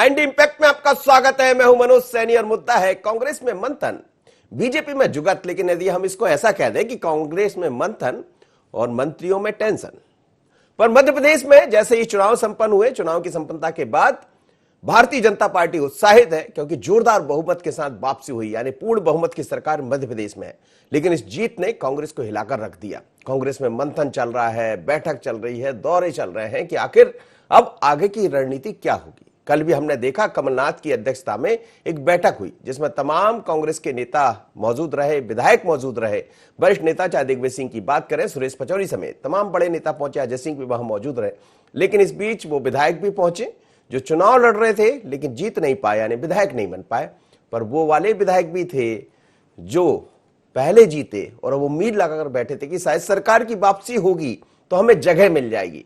इंडी impact में आपका स्वागत है। मैं हूं मनोज सैनी और मुद्दा है कांग्रेस में मंथन, बीजेपी में जुगत। लेकिन यदि हम इसको ऐसा कह दें कि कांग्रेस में मंथन और मंत्रियों में टेंशन। पर मध्य प्रदेश में जैसे ही चुनाव संपन्न हुए, चुनाव की संपन्नता के बाद भारतीय जनता पार्टी उत्साहित है, क्योंकि जोरदार बहुमत के साथ वापसी हुई, यानी पूर्ण बहुमत की सरकार मध्य प्रदेश में है। लेकिन इस जीत ने कांग्रेस को हिलाकर रख दिया। कांग्रेस में मंथन चल रहा है, बैठक चल रही है, दौरे चल रहे हैं कि आखिर अब आगे की रणनीति क्या होगी। कल भी हमने देखा कमलनाथ की अध्यक्षता में एक बैठक हुई जिसमें तमाम कांग्रेस के नेता मौजूद रहे, विधायक मौजूद रहे, वरिष्ठ नेता चाहे दिग्विजय सिंह की बात करें, सुरेश पचौरी समेत तमाम बड़े नेता पहुंचे, अजय सिंह भी वहां मौजूद रहे। लेकिन इस बीच वो विधायक भी पहुंचे जो चुनाव लड़ रहे थे लेकिन जीत नहीं पाए, यानी विधायक नहीं बन पाए। पर वो वाले विधायक भी थे जो पहले जीते और वो उम्मीद लगाकर बैठे थे कि शायद सरकार की वापसी होगी तो हमें जगह मिल जाएगी।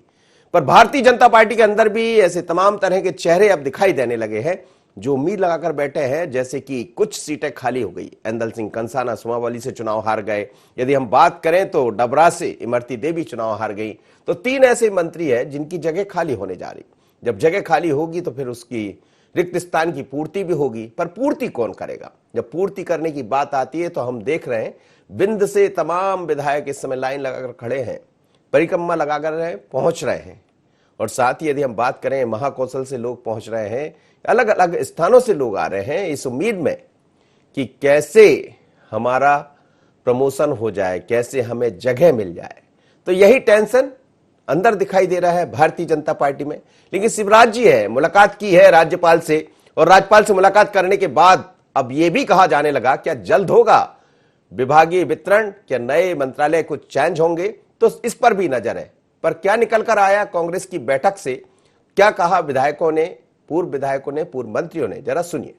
पर भारतीय जनता पार्टी के अंदर भी ऐसे तमाम तरह के चेहरे अब दिखाई देने लगे हैं जो उम्मीद लगाकर बैठे हैं, जैसे कि कुछ सीटें खाली हो गई। ऐंदल सिंह कंसाना सुमावली से चुनाव हार गए। यदि हम बात करें तो डबरा से इमरती देवी चुनाव हार गई। तो 3 ऐसे मंत्री हैं जिनकी जगह खाली होने जा रही। जब जगह खाली होगी तो फिर उसकी रिक्त स्थान की पूर्ति भी होगी। पर पूर्ति कौन करेगा? जब पूर्ति करने की बात आती है तो हम देख रहे हैं बिंद से तमाम विधायक इस समय लाइन लगाकर खड़े हैं, परिक्रमा लगाकर पहुंच रहे हैं। और साथ ही यदि हम बात करें महाकौशल से लोग पहुंच रहे हैं, अलग अलग स्थानों से लोग आ रहे हैं इस उम्मीद में कि कैसे हमारा प्रमोशन हो जाए, कैसे हमें जगह मिल जाए। तो यही टेंशन अंदर दिखाई दे रहा है भारतीय जनता पार्टी में। लेकिन शिवराज जी है, मुलाकात की है राज्यपाल से, और राज्यपाल से मुलाकात करने के बाद अब यह भी कहा जाने लगा क्या जल्द होगा विभागीय वितरण, क्या नए मंत्रालय कुछ चेंज होंगे, तो इस पर भी नजर है। पर क्या निकल कर आया कांग्रेस की बैठक से, क्या कहा विधायकों ने, पूर्व विधायकों ने, पूर्व मंत्रियों ने, जरा सुनिए।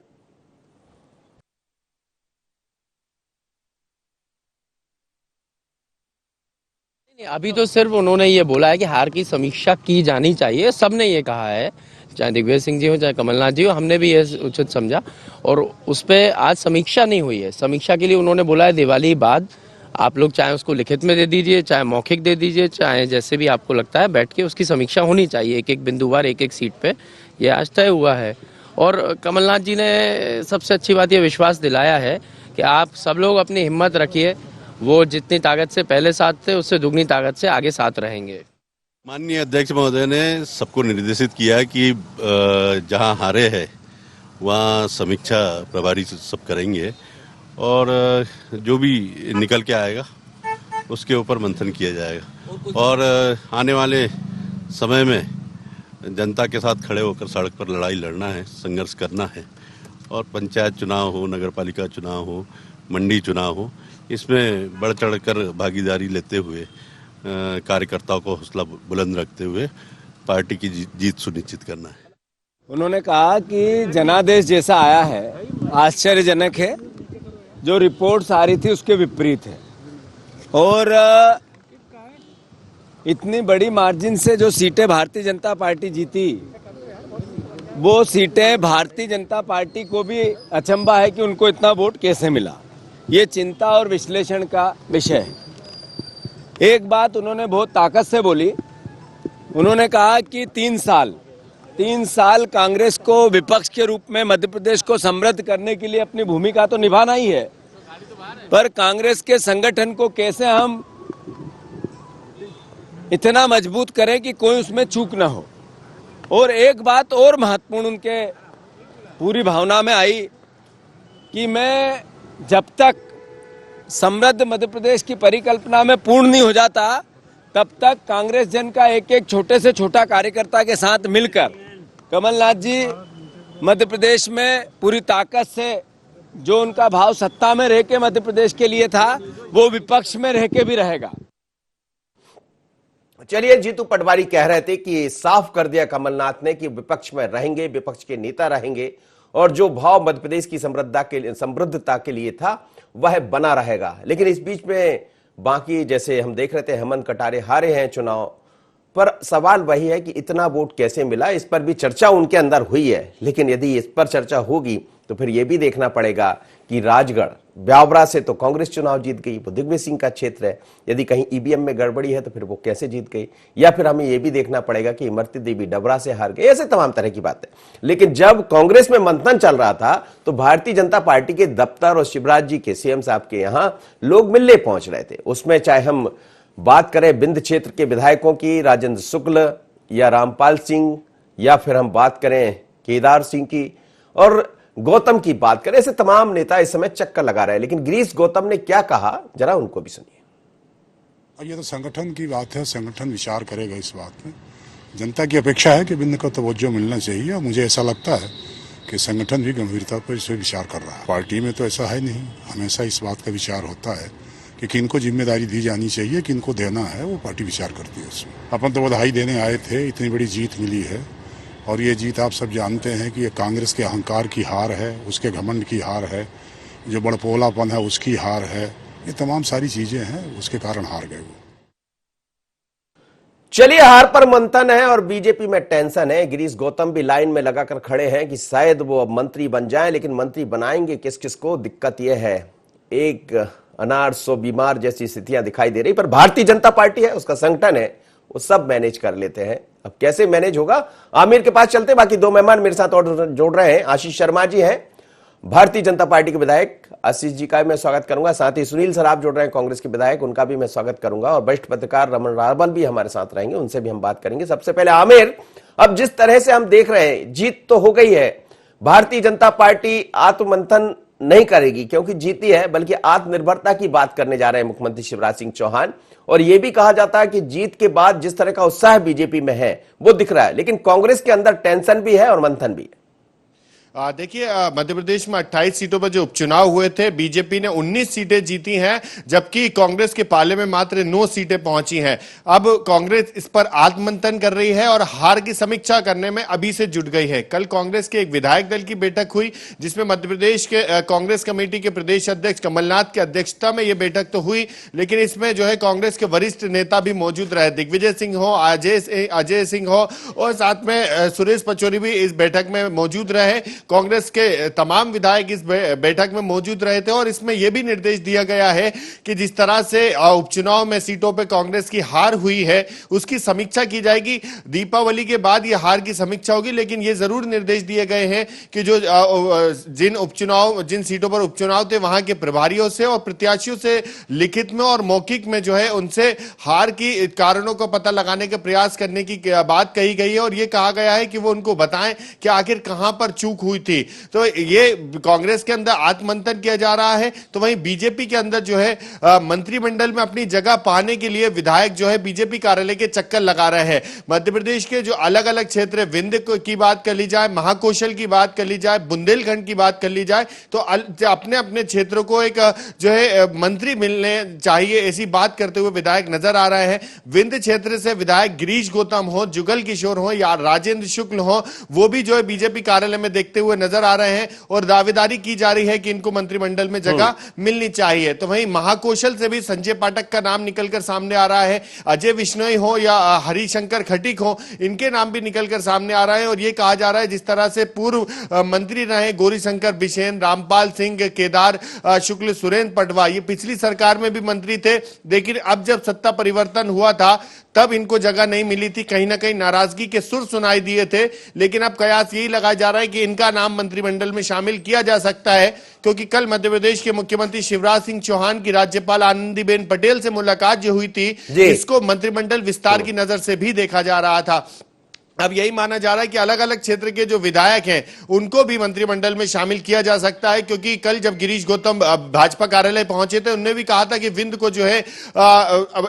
अभी तो सिर्फ उन्होंने ये बोला है कि हार की समीक्षा की जानी चाहिए। सबने ये कहा है, चाहे दिग्विजय सिंह जी हो चाहे कमलनाथ जी हो, हमने भी ये उचित समझा। और उस पर आज समीक्षा नहीं हुई है। समीक्षा के लिए उन्होंने बोला है दिवाली बाद आप लोग चाहे उसको लिखित में दे दीजिए, चाहे मौखिक दे दीजिए, चाहे जैसे भी आपको लगता है, बैठ के उसकी समीक्षा होनी चाहिए एक एक बिंदुवार, एक एक सीट पे। ये आज तय हुआ है। और कमलनाथ जी ने सबसे अच्छी बात ये विश्वास दिलाया है कि आप सब लोग अपनी हिम्मत रखिए, वो जितनी ताकत से पहले साथ थे उससे दुगनी ताकत से आगे साथ रहेंगे। माननीय अध्यक्ष महोदय ने सबको निर्देशित किया है कि जहां हारे हैं वहां समीक्षा प्रभारी सब करेंगे और जो भी निकल के आएगा उसके ऊपर मंथन किया जाएगा। और आने वाले समय में जनता के साथ खड़े होकर सड़क पर लड़ाई लड़ना है, संघर्ष करना है। और पंचायत चुनाव हो, नगरपालिका चुनाव हो, मंडी चुनाव हो, इसमें बढ़ चढ़ कर भागीदारी लेते हुए कार्यकर्ताओं को हौसला बुलंद रखते हुए पार्टी की जीत सुनिश्चित करना है। उन्होंने कहा कि जनादेश जैसा आया है, आश्चर्यजनक है, जो रिपोर्ट्स आ रही थी उसके विपरीत है। और इतनी बड़ी मार्जिन से जो सीटें भारतीय जनता पार्टी जीती, वो सीटें भारतीय जनता पार्टी को भी अचंभा है कि उनको इतना वोट कैसे मिला। ये चिंता और विश्लेषण का विषय है। एक बात उन्होंने बहुत ताकत से बोली। उन्होंने कहा कि 3 साल कांग्रेस को विपक्ष के रूप में मध्य प्रदेश को समृद्ध करने के लिए अपनी भूमिका तो निभाना ही है, पर कांग्रेस के संगठन को कैसे हम इतना मजबूत करें कि कोई उसमें चूक ना हो। और एक बात और महत्वपूर्ण उनके पूरी भावना में आई कि मैं जब तक समृद्ध मध्य प्रदेश की परिकल्पना में पूर्ण नहीं हो जाता, तब तक कांग्रेस जन का एक एक छोटे से छोटा कार्यकर्ता के साथ मिलकर कमलनाथ जी मध्य प्रदेश में पूरी ताकत से जो उनका भाव सत्ता में रह के मध्य प्रदेश के लिए था, वो विपक्ष में रह के भी रहेगा। चलिए, जीतू पटवारी कह रहे थे कि साफ कर दिया कमलनाथ ने कि विपक्ष में रहेंगे, विपक्ष के नेता रहेंगे, और जो भाव मध्य प्रदेश की समृद्धता के लिए था वह बना रहेगा। लेकिन इस बीच में बाकी जैसे हम देख रहे थे, हेमंत कटारे हारे हैं चुनाव, पर सवाल वही है कि इतना वोट कैसे मिला। इस पर भी चर्चा उनके अंदर हुई है। लेकिन यदि इस पर चर्चा होगी तो फिर यह भी देखना पड़ेगा कि राजगढ़ ब्यावरा से तो कांग्रेस चुनाव जीत गई, वो दिग्विजय सिंह का क्षेत्र है, यदि कहीं ईवीएम में गड़बड़ी है तो फिर वो कैसे जीत गई, या फिर हमें यह भी देखना पड़ेगा कि इमरती देवी डबरा से हार गई, ऐसे तमाम तरह की बातें। लेकिन जब कांग्रेस में मंथन चल रहा था तो भारतीय जनता पार्टी के दफ्तर और शिवराज जी के, सीएम साहब के यहां लोग मिलने पहुंच रहे थे। उसमें चाहे हम बात करें बिंद क्षेत्र के विधायकों की, राजेंद्र शुक्ल या रामपाल सिंह, या फिर हम बात करें केदार सिंह की और गौतम की बात करें, ऐसे तमाम नेता इस समय चक्कर लगा रहे हैं। लेकिन गिरीश गौतम ने क्या कहा, जरा उनको भी सुनिए। ये तो संगठन की बात है, संगठन विचार करेगा इस बात में। जनता की अपेक्षा है कि बिंद को तवज्जो मिलना चाहिए और मुझे ऐसा लगता है कि संगठन भी गंभीरता पर इस पर विचार कर रहा है। पार्टी में तो ऐसा है नहीं, हमेशा इस बात का विचार होता है कि किनको जिम्मेदारी दी जानी चाहिए, किनको देना है, वो पार्टी विचार करती है उसमें। अपन तो बधाई देने आए थे, इतनी बड़ी जीत मिली है और ये जीत आप सब जानते हैं कि ये कांग्रेस के अहंकार की हार है, उसके घमंड की हार है, जो बड़पोलापन है उसकी हार है, ये तमाम सारी चीजें हैं, उसके कारण हार गए वो। चलिए, हार पर मंथन है और बीजेपी में टेंशन है। गिरीश गौतम भी लाइन में लगाकर खड़े हैं कि शायद वो अब मंत्री बन जाएं, लेकिन मंत्री बनाएंगे किस किस को, दिक्कत यह है एक अनार सो बीमार जैसी स्थितियां दिखाई दे रही। पर भारतीय जनता पार्टी है, उसका संगठन है, वो सब मैनेज कर लेते हैं। अब कैसे मैनेज होगा, आमिर के पास चलते। बाकी दो मेहमान मेरे साथ और जोड़ रहे हैं। आशीष शर्मा जी हैं, भारतीय जनता पार्टी के विधायक, आशीष जी का मैं स्वागत करूंगा। साथ ही सुनील सर आप जोड़ रहे हैं, कांग्रेस के विधायक, उनका भी मैं स्वागत करूंगा। और वरिष्ठ पत्रकार रमन रावल भी हमारे साथ रहेंगे, उनसे भी हम बात करेंगे। सबसे पहले आमिर, अब जिस तरह से हम देख रहे हैं, जीत तो हो गई है, भारतीय जनता पार्टी आत्ममंथन नहीं करेगी क्योंकि जीती है, बल्कि आत्मनिर्भरता की बात करने जा रहे हैं मुख्यमंत्री शिवराज सिंह चौहान। और यह भी कहा जाता है कि जीत के बाद जिस तरह का उत्साह बीजेपी में है वो दिख रहा है, लेकिन कांग्रेस के अंदर टेंशन भी है और मंथन भी है। देखिए, मध्य प्रदेश में 28 सीटों पर जो उपचुनाव हुए थे, बीजेपी ने 19 सीटें जीती हैं, जबकि कांग्रेस के पाले में मात्र 9 सीटें पहुंची हैं। अब कांग्रेस इस पर आत्ममंथन कर रही है और हार की समीक्षा करने में अभी से जुट गई है। कल कांग्रेस के एक विधायक दल की बैठक हुई, जिसमें मध्य प्रदेश के कांग्रेस कमेटी के प्रदेश अध्यक्ष कमलनाथ की अध्यक्षता में यह बैठक तो हुई, लेकिन इसमें जो है कांग्रेस के वरिष्ठ नेता भी मौजूद रहे। दिग्विजय सिंह हो, अजय सिंह हो और साथ में सुरेश पचौरी भी इस बैठक में मौजूद रहे। कांग्रेस के तमाम विधायक इस बैठक में मौजूद रहे थे और इसमें यह भी निर्देश दिया गया है कि जिस तरह से उपचुनाव में सीटों पर कांग्रेस की हार हुई है उसकी समीक्षा की जाएगी। दीपावली के बाद यह हार की समीक्षा होगी, लेकिन यह जरूर निर्देश दिए गए हैं कि जो जिन सीटों पर उपचुनाव थे वहां के प्रभारियों से और प्रत्याशियों से लिखित में और मौखिक में जो है उनसे हार की कारणों का पता लगाने का प्रयास करने की बात कही गई है और यह कहा गया है कि वो उनको बताएं कि आखिर कहां पर चूक हुई थी। तो ये कांग्रेस के अंदर आत्ममंथन किया जा रहा है, तो वहीं बीजेपी के अंदर जो है मंत्रिमंडल में अपनी जगह पाने के लिए विधायक जो है बीजेपी कार्यालय के चक्कर लगा रहे हैं। मध्य प्रदेश के जो अलग अलग क्षेत्र, विंध्य की बात कर ली जाए, महाकौशल की बात कर ली जाए, बुंदेलखंड की बात कर ली जाए, तो अपने अपने क्षेत्रों को एक जो है मंत्री मिलने चाहिए, ऐसी बात करते हुए विधायक नजर आ रहे हैं। विंध्य क्षेत्र से विधायक गिरीश गौतम हो, जुगल किशोर हो या राजेंद्र शुक्ल हो, वो भी जो है बीजेपी कार्यालय में देखते हुए नजर आ रहे हैं और दावेदारी की जा रही है कि इनको मंत्रिमंडल में जगह मिलनी चाहिए। तो वहीं महाकौशल से भी संजय पाठक का नाम निकलकर सामने आ रहा है, अजय विश्नोई हो या हरिशंकर खटीक हो, इनके नाम भी निकलकर सामने आ रहा है। और यह कहा जा रहा है जिस तरह से पूर्व मंत्री रहे गौरीशंकर बिसेन, रामपाल सिंह, केदार शुक्ल, सुरेंद्र पटवा, ये पिछली सरकार में भी मंत्री थे, लेकिन अब जब सत्ता परिवर्तन हुआ था तब इनको जगह नहीं मिली थी, कहीं ना कहीं नाराजगी के सुर सुनाई दिए थे। लेकिन अब कयास यही लगाया जा रहा है कि इनका नाम मंत्रिमंडल में शामिल किया जा सकता है, क्योंकि कल मध्य प्रदेश के मुख्यमंत्री शिवराज सिंह चौहान की राज्यपाल आनंदीबेन पटेल से मुलाकात जो हुई थी, इसको मंत्रिमंडल विस्तार की नजर से भी देखा जा रहा था। अब यही माना जा रहा है कि अलग अलग क्षेत्र के जो विधायक हैं उनको भी मंत्रिमंडल में शामिल किया जा सकता है, क्योंकि कल जब गिरीश गौतम भाजपा कार्यालय पहुंचे थे उन्होंने भी कहा था कि विंध्य को जो है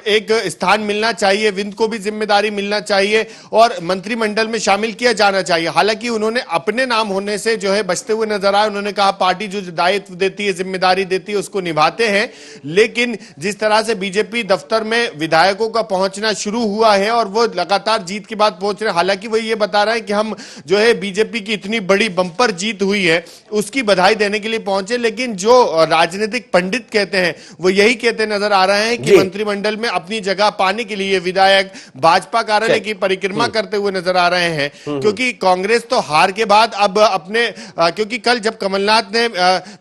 एक स्थान मिलना चाहिए, विंध्य को भी जिम्मेदारी मिलना चाहिए और मंत्रिमंडल में शामिल किया जाना चाहिए। हालांकि उन्होंने अपने नाम होने से जो है बचते हुए नजर आए। उन्होंने कहा पार्टी जो दायित्व देती है, जिम्मेदारी देती है, उसको निभाते हैं। लेकिन जिस तरह से बीजेपी दफ्तर में विधायकों का पहुंचना शुरू हुआ है और वो लगातार जीत के बाद पहुंच रहे, हालांकि हालांकि वो ये बता रहे हैं कि हम जो है बीजेपी की इतनी बड़ी बम्पर जीत हुई है उसकी बधाई देने के लिए पहुंचे, लेकिन जो राजनीतिक पंडित कहते हैं वो यही कहते नजर आ रहे हैं कि जी। मंत्रिमंडल में अपनी जगह पाने के लिए विधायक भाजपा कार्यालय की परिक्रमा करते हुए नजर आ रहे हैं, क्योंकि कांग्रेस तो हार के बाद अब अपने क्योंकि कल जब कमलनाथ ने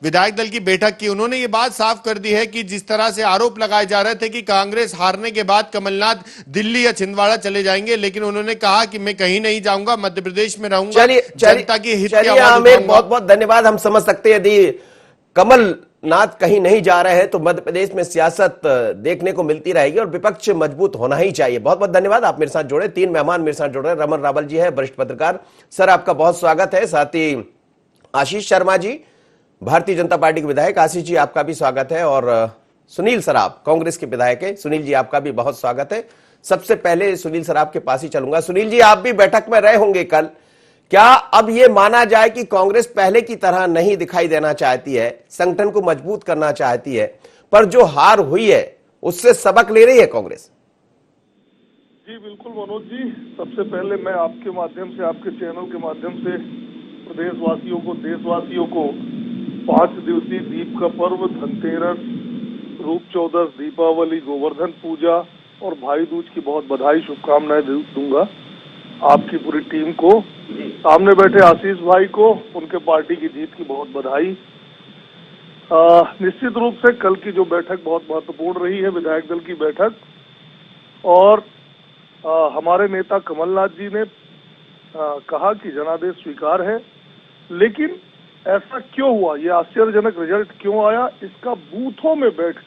विधायक दल की बैठक की, उन्होंने ये बात साफ कर दी है कि जिस तरह से आरोप लगाए जा रहे थे कि कांग्रेस हारने के बाद कमलनाथ दिल्ली या छिंदवाड़ा चले जाएंगे, लेकिन उन्होंने कहा कि मैं कहीं नहीं जाऊंगा, मध्य प्रदेश में रहूंगा, जनता की हित की चलिए आवाज आमिर, उठाऊंगा। बहुत बहुत धन्यवाद। हम समझ सकते हैं यदि कमलनाथ कहीं नहीं जा रहे हैं तो मध्य प्रदेश में सियासत देखने को मिलती रहेगी और विपक्ष मजबूत होना ही चाहिए। बहुत बहुत धन्यवाद, आप मेरे साथ जुड़े। 3 मेहमान मेरे साथ जुड़ रहे हैं। रमन रावल जी है, वरिष्ठ पत्रकार, सर आपका बहुत स्वागत है। साथ ही आशीष शर्मा जी, भारतीय जनता पार्टी के विधायक, आशीष जी आपका भी स्वागत है। और सुनील सराफ, कांग्रेस के विधायक है, सुनील जी आपका भी बहुत स्वागत है। सबसे पहले सुनील सराफ के पास ही चलूंगा। सुनील जी, आप भी बैठक में रहे होंगे कल, क्या अब यह माना जाए कि कांग्रेस पहले की तरह नहीं दिखाई देना चाहती है, संगठन को मजबूत करना चाहती है, पर जो हार हुई है उससे सबक ले रही है कांग्रेस? जी बिल्कुल मनोज जी, सबसे पहले मैं आपके माध्यम से, आपके चैनल के माध्यम से प्रदेशवासियों को, देशवासियों को 5 दिवसीय दीप का पर्व, धनतेरस, रूप चौदस, दीपावली, गोवर्धन पूजा और भाई दूज की बहुत बधाई, शुभकामनाएं दूंगा। आपकी पूरी टीम को, सामने बैठे आशीष भाई को, उनके पार्टी की जीत की बहुत बधाई। निश्चित रूप से कल की जो बैठक बहुत महत्वपूर्ण रही है, विधायक दल की बैठक, और हमारे नेता कमलनाथ जी ने कहा कि जनादेश स्वीकार है, लेकिन ऐसा क्यों हुआ, ये आश्चर्यजनक रिजल्ट क्यों आया, इसका बूथों में बैठ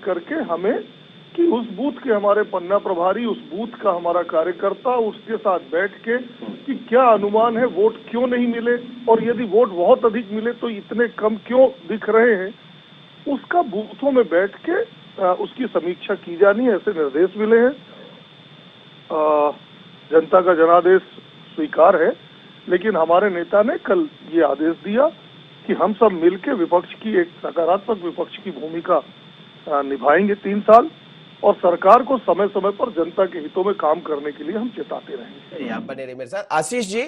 करके हमें, कि उस बूथ के हमारे पन्ना प्रभारी, उस बूथ का हमारा कार्यकर्ता, उसके साथ बैठ के कि क्या अनुमान है, वोट क्यों नहीं मिले, और यदि वोट बहुत अधिक मिले तो इतने कम क्यों दिख रहे हैं, उसका बूथों में बैठ के उसकी समीक्षा की जानी है, ऐसे निर्देश मिले हैं। जनता का जनादेश स्वीकार है, लेकिन हमारे नेता ने कल ये आदेश दिया कि हम सब मिलकर विपक्ष की, एक सकारात्मक विपक्ष की भूमिका निभाएंगे 3 साल, और सरकार को समय समय पर जनता के हितों में काम करने के लिए हम चेताते रहेंगे। आप बने रहिए मेरे साथ। आशीष जी,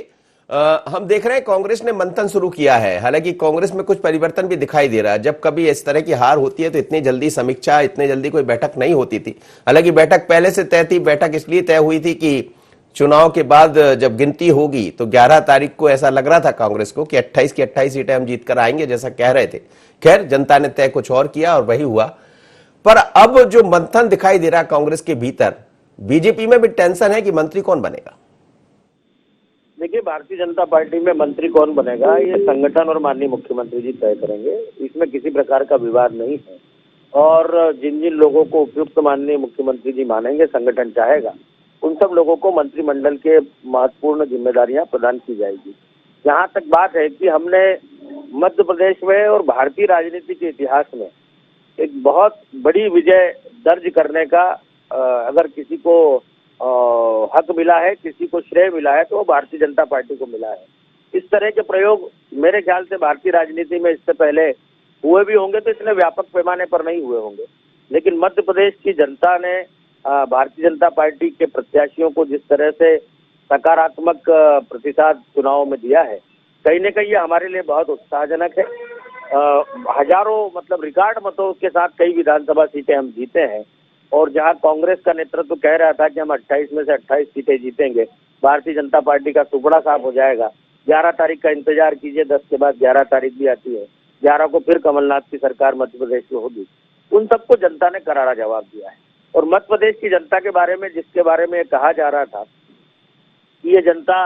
हम देख रहे हैं कांग्रेस ने मंथन शुरू किया है, हालांकि कांग्रेस में कुछ परिवर्तन भी दिखाई दे रहा है। जब कभी इस तरह की हार होती है तो इतनी जल्दी समीक्षा, इतने जल्दी कोई बैठक नहीं होती थी। हालांकि बैठक पहले से तय थी, बैठक इसलिए तय हुई थी कि चुनाव के बाद जब गिनती होगी तो 11 तारीख को ऐसा लग रहा था कांग्रेस को कि 28 की 28 सीटें हम जीत कर आएंगे, जैसा कह रहे थे। खैर, जनता ने तय कुछ और किया और वही हुआ। पर अब जो मंथन दिखाई दे रहा कांग्रेस के भीतर, बीजेपी में भी टेंशन है कि मंत्री कौन बनेगा। देखिए, भारतीय जनता पार्टी में मंत्री कौन बनेगा ये संगठन और माननीय मुख्यमंत्री जी तय करेंगे, इसमें किसी प्रकार का विवाद नहीं है। और जिन जिन लोगों को उपयुक्त माननीय मुख्यमंत्री जी मानेंगे, संगठन चाहेगा, उन सब लोगों को मंत्रिमंडल के महत्वपूर्ण जिम्मेदारियां प्रदान की जाएगी। जहां तक बात है कि हमने मध्य प्रदेश में और भारतीय राजनीति के इतिहास में एक बहुत बड़ी विजय दर्ज करने का अगर किसी को हक मिला है, किसी को श्रेय मिला है, तो वो भारतीय जनता पार्टी को मिला है। इस तरह के प्रयोग मेरे ख्याल से भारतीय राजनीति में इससे पहले हुए भी होंगे तो इतने व्यापक पैमाने पर नहीं हुए होंगे। लेकिन मध्य प्रदेश की जनता ने भारतीय जनता पार्टी के प्रत्याशियों को जिस तरह से सकारात्मक प्रतिसाद चुनाव में दिया है, कहीं न कहीं ये हमारे लिए बहुत उत्साहजनक है। हजारों, मतलब रिकॉर्ड मतों के साथ कई विधानसभा सीटें हम जीते हैं, और जहां कांग्रेस का नेतृत्व कह रहा था कि हम 28 में से 28 सीटें जीतेंगे, भारतीय जनता पार्टी का सुपड़ा साफ हो जाएगा। 11 तारीख का इंतजार कीजिए, 10 के बाद 11 तारीख भी आती है, 11 को फिर कमलनाथ की सरकार मध्य प्रदेश में होगी। उन सबको जनता ने करारा जवाब दिया है। और मध्य प्रदेश की जनता के बारे में, जिसके बारे में कहा जा रहा था कि ये जनता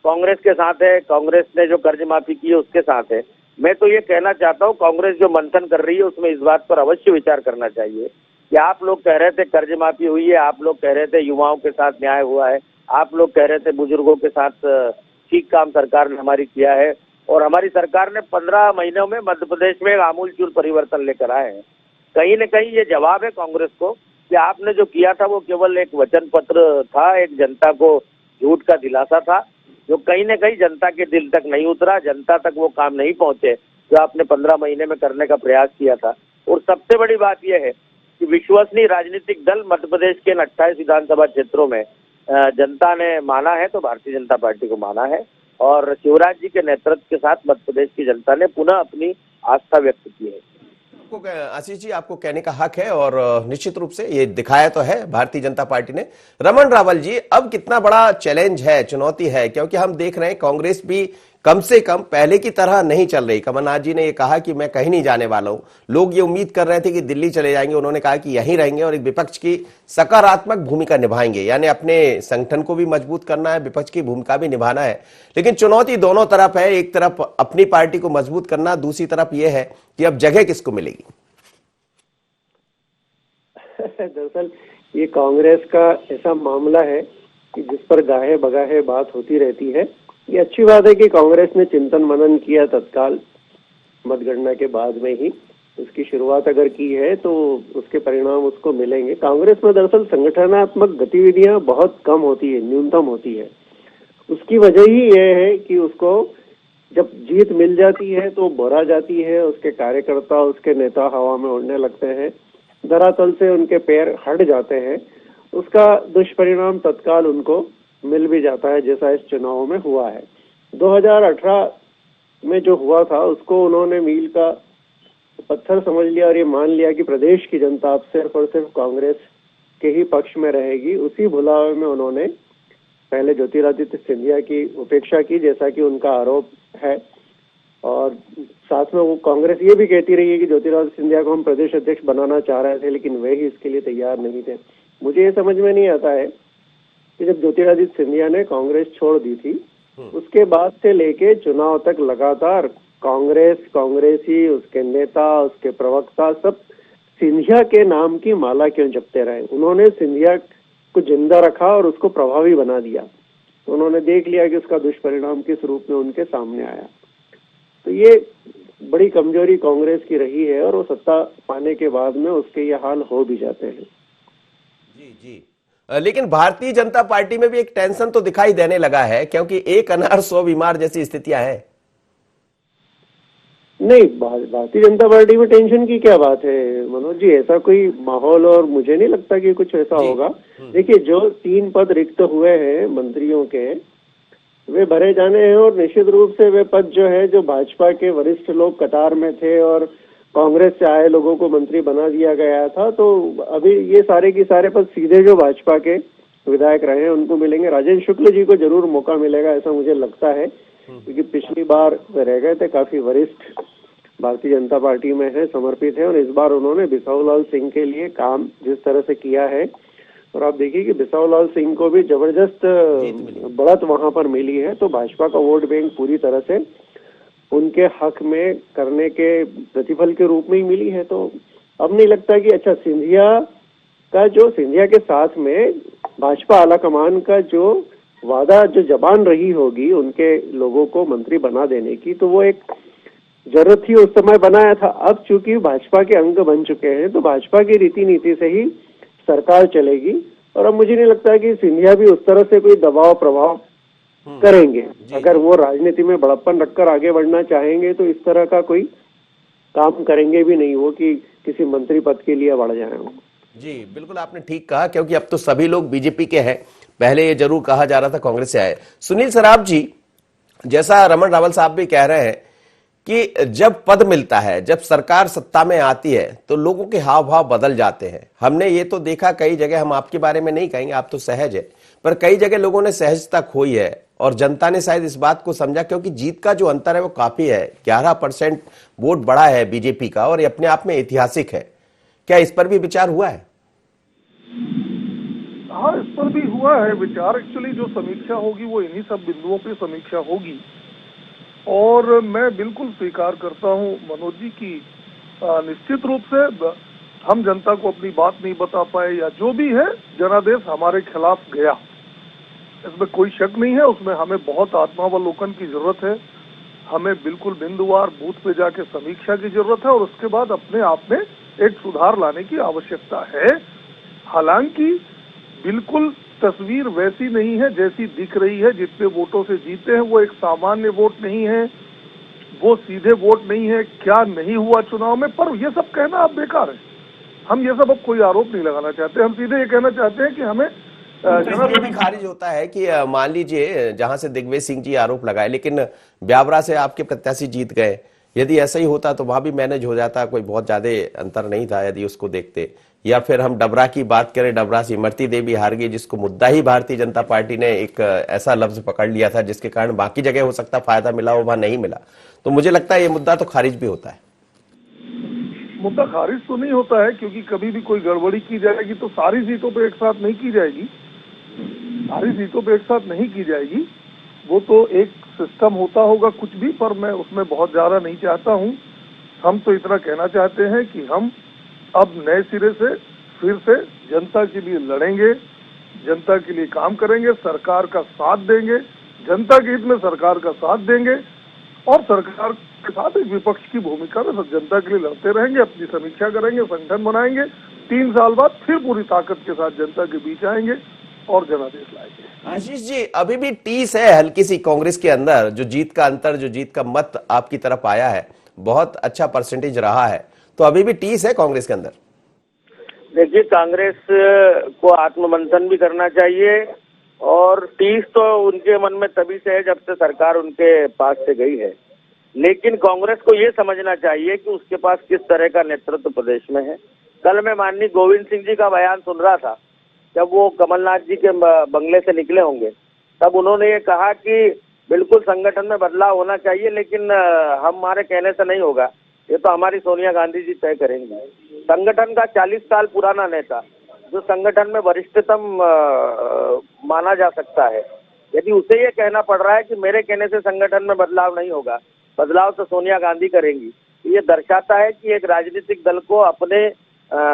कांग्रेस के साथ है, कांग्रेस ने जो कर्ज माफी की है उसके साथ है, मैं तो ये कहना चाहता हूँ, कांग्रेस जो मंथन कर रही है उसमें इस बात पर अवश्य विचार करना चाहिए कि आप लोग कह रहे थे कर्ज माफी हुई है, आप लोग कह रहे थे युवाओं के साथ न्याय हुआ है, आप लोग कह रहे थे बुजुर्गों के साथ ठीक काम सरकार ने हमारी किया है, और हमारी सरकार ने 15 महीनों में मध्य प्रदेश में एक आमूलचूल परिवर्तन लेकर आए हैं। कहीं न कहीं ये जवाब है कांग्रेस को कि आपने जो किया था वो केवल एक वचन पत्र था, एक जनता को झूठ का दिलासा था, जो कहीं न कहीं जनता के दिल तक नहीं उतरा, जनता तक वो काम नहीं पहुंचे जो आपने 15 महीने में करने का प्रयास किया था। और सबसे बड़ी बात यह है कि विश्वसनीय राजनीतिक दल मध्य प्रदेश के 28 विधानसभा क्षेत्रों में जनता ने माना है तो भारतीय जनता पार्टी को माना है, और शिवराज जी के नेतृत्व के साथ मध्य प्रदेश की जनता ने पुनः अपनी आस्था व्यक्त की है। आशीष जी, आपको कहने का हक है और निश्चित रूप से ये दिखाया तो है भारतीय जनता पार्टी ने। रमन रावल जी, अब कितना बड़ा चैलेंज है, चुनौती है, क्योंकि हम देख रहे हैं कांग्रेस भी कम से कम पहले की तरह नहीं चल रही। कमलनाथ जी ने ये कहा कि मैं कहीं नहीं जाने वाला हूं। लोग ये उम्मीद कर रहे थे कि दिल्ली चले जाएंगे, उन्होंने कहा कि यहीं रहेंगे और एक विपक्ष की सकारात्मक भूमिका निभाएंगे, यानी अपने संगठन को भी मजबूत करना है, विपक्ष की भूमिका भी निभाना है। लेकिन चुनौती दोनों तरफ है, एक तरफ अपनी पार्टी को मजबूत करना, दूसरी तरफ यह है कि अब जगह किसको मिलेगी। दरअसल ये कांग्रेस का ऐसा मामला है कि जिस पर गाहे बगाहे बात होती रहती है। ये अच्छी बात है कि कांग्रेस ने चिंतन मनन किया तत्काल मतगणना के बाद में ही, उसकी शुरुआत अगर की है तो उसके परिणाम उसको मिलेंगे। कांग्रेस में दरअसल संगठनात्मक गतिविधियां बहुत कम होती है, न्यूनतम होती है। उसकी वजह ही यह है कि उसको जब जीत मिल जाती है तो बोरा जाती है, उसके कार्यकर्ता, उसके नेता हवा में उड़ने लगते हैं, धरातल से उनके पैर हट जाते हैं। उसका दुष्परिणाम तत्काल उनको मिल भी जाता है, जैसा इस चुनाव में हुआ है। 2018 में जो हुआ था उसको उन्होंने मील का पत्थर समझ लिया और ये मान लिया कि प्रदेश की जनता अब सिर्फ और सिर्फ कांग्रेस के ही पक्ष में रहेगी। उसी भुलावे में उन्होंने पहले ज्योतिरादित्य सिंधिया की उपेक्षा की, जैसा कि उनका आरोप है, और साथ में वो कांग्रेस ये भी कहती रही है कि ज्योतिरादित्य सिंधिया को हम प्रदेश अध्यक्ष बनाना चाह रहे थे, लेकिन वे ही इसके लिए तैयार नहीं थे। मुझे ये समझ में नहीं आता है कि जब ज्योतिरादित्य सिंधिया ने कांग्रेस छोड़ दी थी, उसके बाद से लेके चुनाव तक लगातार कांग्रेसी, उसके नेता, उसके प्रवक्ता सब सिंधिया के नाम की माला क्यों जपते रहे। उन्होंने सिंधिया को जिंदा रखा और उसको प्रभावी बना दिया। तो उन्होंने देख लिया कि उसका दुष्परिणाम किस रूप में उनके सामने आया। तो ये बड़ी कमजोरी कांग्रेस की रही है और वो सत्ता पाने के बाद में उसके ये हाल हो भी जाते हैं। जी जी, लेकिन भारतीय जनता पार्टी में भी एक टेंशन तो दिखाई देने लगा है, क्योंकि एक अनार 100 बीमार जैसी स्थितियां हैं। नहीं, भारतीय जनता पार्टी में टेंशन की क्या बात है मनोज जी, ऐसा कोई माहौल और मुझे नहीं लगता कि कुछ ऐसा होगा। देखिए, जो 3 पद रिक्त हुए हैं मंत्रियों के, वे भरे जाने हैं और निश्चित रूप से वे पद जो है, जो भाजपा के वरिष्ठ लोग कतार में थे और कांग्रेस से आए लोगों को मंत्री बना दिया गया था, तो अभी ये सारे की सारे पद सीधे जो भाजपा के विधायक रहे हैं उनको मिलेंगे। राजेंद्र शुक्ल जी को जरूर मौका मिलेगा, ऐसा मुझे लगता है, क्योंकि पिछली बार वे रह गए थे, काफी वरिष्ठ भारतीय जनता पार्टी में है, समर्पित है, और इस बार उन्होंने बिसाहूलाल सिंह के लिए काम जिस तरह से किया है, और आप देखिए कि बिसाहूलाल सिंह को भी जबरदस्त बढ़त वहां पर मिली है। तो भाजपा का वोट बैंक पूरी तरह से उनके हक में करने के प्रतिफल के रूप में ही मिली है। तो अब नहीं लगता कि अच्छा, सिंधिया के साथ में भाजपा आलाकमान का जो वादा, जो जबान रही होगी उनके लोगों को मंत्री बना देने की, तो वो एक जरूरत थी, उस समय बनाया था। अब चूंकि भाजपा के अंग बन चुके हैं तो भाजपा की रीति नीति से ही सरकार चलेगी, और अब मुझे नहीं लगता कि सिंधिया भी उस तरह से कोई दबाव प्रभाव करेंगे। अगर वो राजनीति में बड़प्पन रखकर आगे बढ़ना चाहेंगे तो इस तरह का कोई काम करेंगे भी नहीं वो कि किसी मंत्री पद के लिए बढ़ जाए। जी बिल्कुल, आपने ठीक कहा, क्योंकि अब तो सभी लोग बीजेपी के हैं। पहले ये जरूर कहा जा रहा था कांग्रेस से आए। सुनील सराफ जी, जैसा रमन रावल साहब भी कह रहे हैं कि जब पद मिलता है, जब सरकार सत्ता में आती है, तो लोगों के हाव भाव बदल जाते हैं। हमने ये तो देखा कई जगह, हम आपके बारे में नहीं कहेंगे, आप तो सहज है, पर कई जगह लोगों ने सहजता खोई है और जनता ने शायद इस बात को समझा, क्योंकि जीत का जो अंतर है वो काफी है, 11% वोट बढ़ा है बीजेपी का और ये अपने आप में ऐतिहासिक है। क्या इस पर भी विचार हुआ है? हाँ, इस पर भी हुआ है विचार। एक्चुअली जो समीक्षा होगी वो इन्हीं सब बिंदुओं पे समीक्षा होगी, और मैं बिल्कुल स्वीकार करता हूँ मनोज जी की निश्चित रूप से हम जनता को अपनी बात नहीं बता पाए या जो भी है, जनादेश हमारे खिलाफ गया, इसमें कोई शक नहीं है। उसमें हमें बहुत आत्मावलोकन की जरूरत है, हमें बिल्कुल बिंदुवार बूथ पे जाके समीक्षा की जरूरत है और उसके बाद अपने आप में एक सुधार लाने की आवश्यकता है। हालांकि बिल्कुल तस्वीर वैसी नहीं है जैसी दिख रही है। जितने वोटों से जीते हैं वो एक सामान्य वोट नहीं है, वो सीधे वोट नहीं है। क्या नहीं हुआ चुनाव में, पर ये सब कहना अब बेकार है। हम ये सब अब कोई आरोप नहीं लगाना चाहते, हम सीधे ये कहना चाहते हैं कि हमें तो ये भी खारिज होता है कि मान लीजिए जहां से दिग्विजय सिंह जी आरोप लगाए, लेकिन ब्यावरा से आपके प्रत्याशी जीत गए, यदि ऐसा ही होता तो वहां भी मैनेज हो जाता, कोई बहुत ज्यादा अंतर नहीं था यदि उसको देखते। या फिर हम डबरा की बात करें, डबरा से इमरती देवी हार गई, जिसको मुद्दा ही भारतीय जनता पार्टी ने एक ऐसा लफ्ज पकड़ लिया था जिसके कारण बाकी जगह हो सकता फायदा मिला हो, वहां नहीं मिला। तो मुझे लगता है ये मुद्दा तो खारिज भी होता है। मुद्दा खारिज तो नहीं होता है, क्योंकि कभी भी कोई गड़बड़ी की जाएगी तो सारी सीटों पे एक साथ नहीं की जाएगी, सारी सीटों पे एक साथ नहीं की जाएगी। वो तो एक सिस्टम होता होगा कुछ भी, पर मैं उसमें बहुत ज्यादा नहीं चाहता हूँ। हम तो इतना कहना चाहते हैं कि हम अब नए सिरे से फिर से जनता के लिए लड़ेंगे, जनता के लिए काम करेंगे, सरकार का साथ देंगे, जनता के हित में सरकार का साथ देंगे और सरकार के साथ एक विपक्ष की भूमिका में जनता के लिए लड़ते रहेंगे, अपनी समीक्षा करेंगे, संगठन बनाएंगे। 3 साल बाद फिर पूरी ताकत के साथ जनता के बीच आएंगे और जनादेश लाएंगे। आशीष जी, अभी भी टीस है हल्की सी कांग्रेस के अंदर, जो जीत का अंतर, जो जीत का मत आपकी तरफ आया है, बहुत अच्छा परसेंटेज रहा है, तो अभी भी टीस है कांग्रेस के अंदर। देखिए, कांग्रेस को आत्ममंथन भी करना चाहिए और टीस तो उनके मन में तभी से है जब से सरकार उनके पास से गई है। लेकिन कांग्रेस को ये समझना चाहिए कि उसके पास किस तरह का नेतृत्व प्रदेश में है। कल मैं माननीय गोविंद सिंह जी का बयान सुन रहा था, जब वो कमलनाथ जी के बंगले से निकले होंगे, तब उन्होंने ये कहा कि बिल्कुल संगठन में बदलाव होना चाहिए, लेकिन हमारे कहने से नहीं होगा, ये तो हमारी सोनिया गांधी जी तय करेंगी। संगठन का 40 साल पुराना नेता, जो संगठन में वरिष्ठतम माना जा सकता है, यदि उसे ये कहना पड़ रहा है कि मेरे कहने से संगठन में बदलाव नहीं होगा, बदलाव तो सोनिया गांधी करेंगी, ये दर्शाता है कि एक राजनीतिक दल को अपने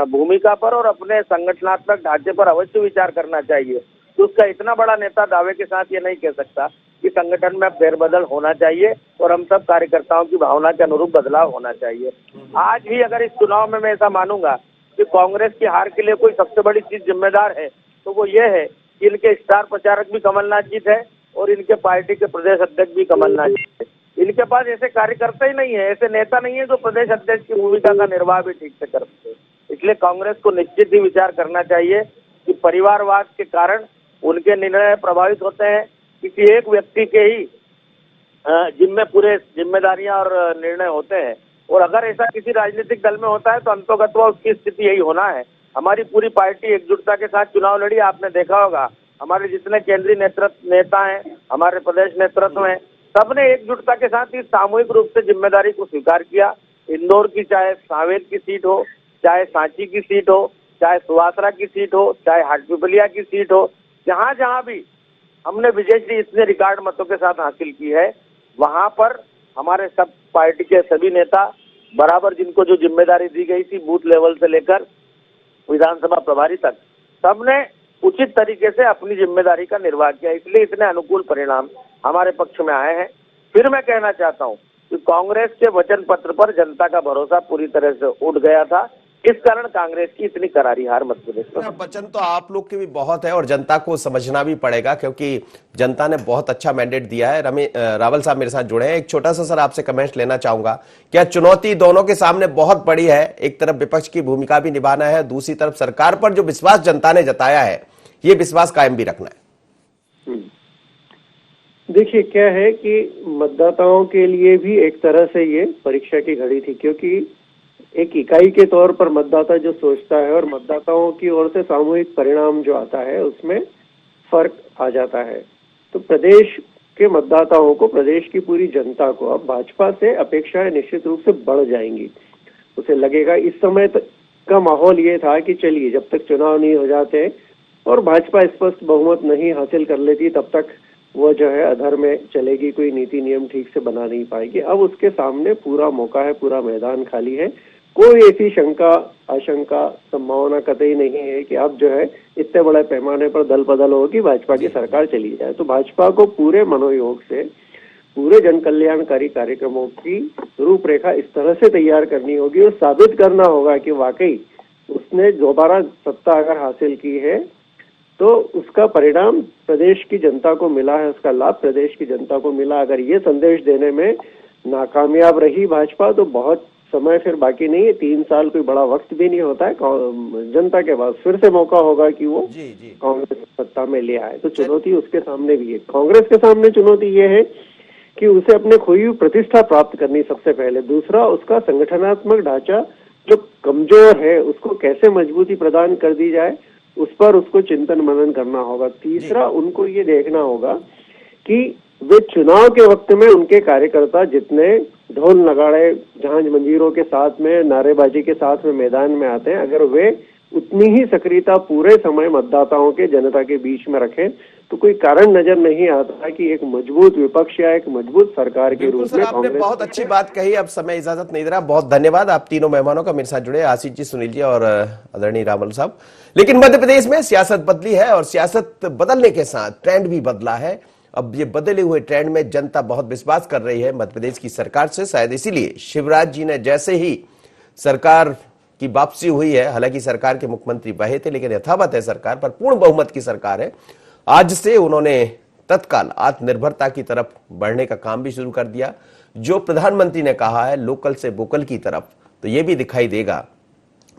भूमिका पर और अपने संगठनात्मक ढांचे पर अवश्य विचार करना चाहिए। तो उसका इतना बड़ा नेता दावे के साथ ये नहीं कह सकता कि संगठन में फेरबदल होना चाहिए और हम सब कार्यकर्ताओं की भावना के अनुरूप बदलाव होना चाहिए। आज भी अगर इस चुनाव में मैं ऐसा मानूंगा कि कांग्रेस की हार के लिए कोई सबसे बड़ी चीज जिम्मेदार है, तो वो ये है कि इनके स्टार प्रचारक भी कमलनाथ जी थे और इनके पार्टी के प्रदेश अध्यक्ष भी कमलनाथ जी थे। इनके पास ऐसे कार्यकर्ता ही नहीं है, ऐसे नेता नहीं है जो प्रदेश अध्यक्ष की भूमिका का निर्वाह भी ठीक से कर सके। इसलिए कांग्रेस को निश्चित ही विचार करना चाहिए कि परिवारवाद के कारण उनके निर्णय प्रभावित होते हैं, किसी एक व्यक्ति के ही जिम्मे पूरे जिम्मेदारियां और निर्णय होते हैं। और अगर ऐसा किसी राजनीतिक दल में होता है तो अंतोगत्वा उसकी स्थिति यही होना है। हमारी पूरी पार्टी एकजुटता के साथ चुनाव लड़ी, आपने देखा होगा हमारे जितने केंद्रीय नेता हैं, हमारे प्रदेश नेतृत्व हैं, सबने एकजुटता के साथ ही सामूहिक रूप से जिम्मेदारी को स्वीकार किया। इंदौर की चाहे सांवेर की सीट हो, चाहे सांची की सीट हो, चाहे सुवासरा की सीट हो, चाहे हाटपिपलिया की सीट हो, जहां जहां भी हमने विजयश्री इतने रिकॉर्ड मतों के साथ हासिल की है, वहां पर हमारे सब पार्टी के सभी नेता बराबर, जिनको जो जिम्मेदारी दी गई थी बूथ लेवल से लेकर विधानसभा प्रभारी तक, सबने उचित तरीके से अपनी जिम्मेदारी का निर्वाह किया। इसलिए इतने अनुकूल परिणाम हमारे पक्ष में आए हैं। फिर मैं कहना चाहता हूं कि कांग्रेस के वचन पत्र पर जनता का भरोसा पूरी तरह से उठ गया था, इस कारण कांग्रेस की इतनी करारी हार मध्य प्रदेश में। वचन तो आप लोग के भी बहुत है और जनता को समझना भी पड़ेगा, क्योंकि जनता ने बहुत अच्छा मैंडेट दिया है। रावल साहब मेरे साथ जुड़े हैं। एक छोटा सा सर आपसे कमेंट लेना चाहूंगा, क्या चुनौती दोनों के सामने बहुत बड़ी है? एक तरफ विपक्ष की भूमिका भी निभाना है, दूसरी तरफ सरकार पर जो विश्वास जनता ने जताया है, ये विश्वास कायम भी रखना है। देखिए, क्या है कि मतदाताओं के लिए भी एक तरह से ये परीक्षा की घड़ी थी, क्योंकि एक इकाई के तौर पर मतदाता जो सोचता है और मतदाताओं की ओर से सामूहिक परिणाम जो आता है, उसमें फर्क आ जाता है। तो प्रदेश के मतदाताओं को, प्रदेश की पूरी जनता को अब भाजपा से अपेक्षाएं निश्चित रूप से बढ़ जाएंगी। उसे लगेगा, इस समय का माहौल ये था कि चलिए जब तक चुनाव नहीं हो जाते और भाजपा स्पष्ट बहुमत नहीं हासिल कर लेती, तब तक वो जो है अधर में चलेगी, कोई नीति नियम ठीक से बना नहीं पाएगी। अब उसके सामने पूरा मौका है, पूरा मैदान खाली है। कोई ऐसी शंका, आशंका, संभावना कतई नहीं है कि अब जो है इतने बड़े पैमाने पर दल बदल हो कि भाजपा की सरकार चली जाए। तो भाजपा को पूरे मनोयोग से पूरे जन कल्याणकारी कार्यक्रमों की रूपरेखा इस तरह से तैयार करनी होगी और साबित करना होगा कि वाकई उसने दोबारा सत्ता अगर हासिल की है तो उसका परिणाम प्रदेश की जनता को मिला है, उसका लाभ प्रदेश की जनता को मिला। अगर ये संदेश देने में नाकामयाब रही भाजपा, तो बहुत समय फिर बाकी नहीं है, 3 साल कोई बड़ा वक्त भी नहीं होता है। जनता के पास फिर से मौका होगा कि वो जी जी कांग्रेस सत्ता में ले आए। तो चुनौती उसके सामने भी है। कांग्रेस के सामने चुनौती ये है कि उसे अपने खोई हुई प्रतिष्ठा प्राप्त करनी सबसे पहले। दूसरा, उसका संगठनात्मक ढांचा जो कमजोर है उसको कैसे मजबूती प्रदान कर दी जाए, उस पर उसको चिंतन मनन करना होगा। तीसरा, उनको ये देखना होगा कि वे चुनाव के वक्त में उनके कार्यकर्ता जितने ढोल नगाड़े झांझ मंजीरों के साथ में, नारेबाजी के साथ में मैदान में आते हैं, अगर वे उतनी ही सक्रियता पूरे समय मतदाताओं के, जनता के बीच में रखें तो कोई कारण नजर नहीं आता कि एक मजबूत विपक्ष या एक मजबूत सरकार के बिल्कुल रूप सर, में आपने कांग्रेस। बहुत अच्छी बात कही। अब समय इजाजत नहीं दे रहा। बहुत धन्यवाद आप तीनों मेहमानों का मेरे साथ जुड़े, आशीष जी, सुनील जी और आदरणीय रामल साहब। लेकिन मध्य प्रदेश में सियासत बदली है और सियासत बदलने के साथ ट्रेंड भी बदला है। अब ये बदले हुए ट्रेंड में जनता बहुत विश्वास कर रही है मध्य प्रदेश की सरकार से। शायद इसीलिए शिवराज जी ने जैसे ही सरकार की वापसी हुई है, हालांकि सरकार के मुख्यमंत्री वही थे लेकिन यथावत है सरकार, पर पूर्ण बहुमत की सरकार है, आज से उन्होंने तत्काल आत्मनिर्भरता की तरफ बढ़ने का काम भी शुरू कर दिया। जो प्रधानमंत्री ने कहा है लोकल से वोकल की तरफ, तो ये भी दिखाई देगा।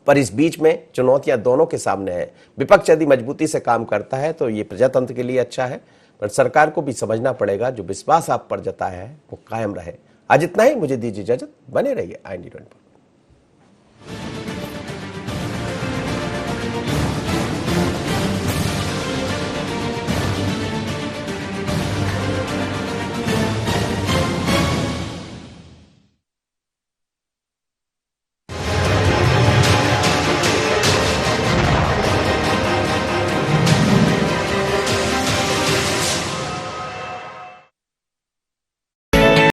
पर इस बीच में चुनौतियां दोनों के सामने है। विपक्ष यदि मजबूती से काम करता है तो ये प्रजातंत्र के लिए अच्छा है, पर सरकार को भी समझना पड़ेगा जो विश्वास आप पर जताया है वो कायम रहे। आज इतना ही, मुझे दीजिए इजाजत, बने रहिए IND 24।